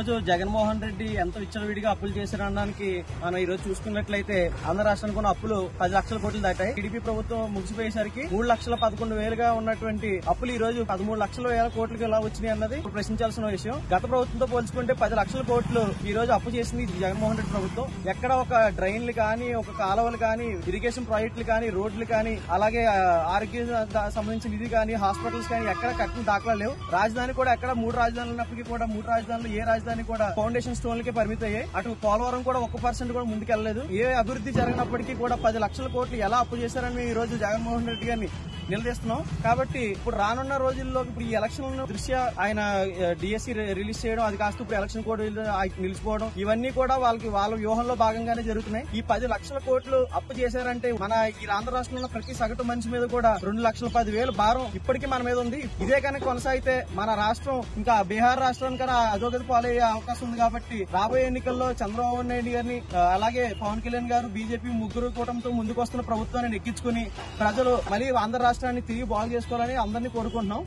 రోజు జగన్మోహన్ రెడ్డి ఎంత విచ్చలవిడిగా అప్పులు చేశారనడానికి మనం ఈ రోజు చూసుకున్నట్లయితే ఆంధ్ర రాష్ట్రానికి ఉన్న అప్పులు 10 లక్షల కోట్లు దాటాయి. టీడీపీ ప్రభుత్వం ముగిసిపోయేసరికి 3,11,000గా ఉన్నటువంటి అప్పులు ఈ రోజు 13,00,000 కోట్లకి ఎలా వచ్చినాయి అన్నది ప్రశ్నించాల్సిన విషయం. గత ప్రభుత్వంతో పోల్చుకుంటే 10 లక్షల కోట్లు ఈ రోజు అప్పు చేసింది జగన్మోహన్ రెడ్డి ప్రభుత్వం. ఎక్కడ ఒక డ్రైన్లు కానీ, ఒక కాలువలు కానీ, ఇరిగేషన్ ప్రాజెక్టులు కానీ, రోడ్లు కానీ, అలాగే ఆరోగ్య సంబంధించిన ఇది కానీ, హాస్పిటల్స్ కానీ ఎక్కడ కట్టిన దాఖలా లేవు. రాజధాని కూడా ఎక్కడ 3 రాజధానులు ఉన్నప్పటికీ కూడా 3 రాజధానులు ఏ రాజధాని కూడా ఫౌండేషన్ స్టోన్లకే పరిమితం అయ్యాయి. అటు పోలవరం కూడా 1% కూడా ముందుకెళ్లలేదు. ఏ అభివృద్ధి జరిగినప్పటికీ కూడా 10 లక్షల కోట్లు ఎలా అప్పు చేశారని ఈ రోజు జగన్మోహన్ రెడ్డి గారిని నిలదీస్తున్నాం. కాబట్టి ఇప్పుడు రానున్న రోజుల్లో ఇప్పుడు ఈ ఎలక్షన్ దృష్ట్యా ఆయన డిఎస్సి రిలీజ్ చేయడం, అది కాస్త ఇప్పుడు ఎలక్షన్ కోడ్ నిలిచిపోవడం, ఇవన్నీ కూడా వాళ్ళ వ్యూహంలో భాగంగానే జరుగుతున్నాయి. ఈ 10 లక్షల కోట్లు అప్పు చేశారంటే మన ఈ ఆంధ్ర రాష్ట్రంలో ప్రతి సగటు మనిషి మీద కూడా 2,10,000 భారం ఇప్పటికీ మన మీద ఉంది. ఇదే కనుక కొనసాగితే మన రాష్ట్రం ఇంకా బీహార్ రాష్ట్రానికన్నా అధోగతి పాలయ్యే అవకాశం ఉంది. కాబట్టి రాబోయే ఎన్నికల్లో చంద్రబాబు నాయుడు గారిని అలాగే పవన్ కళ్యాణ్ గారు బీజేపీ ముగ్గురు కూటమితో ముందుకు వస్తున్న ప్రభుత్వాన్ని నెక్కించుకుని ప్రజలు మళ్ళీ ఆంధ్ర రాష్ట్రాన్ని తిరిగి బాగు చేసుకోవాలని అందరినీ కోరుకుంటున్నాం.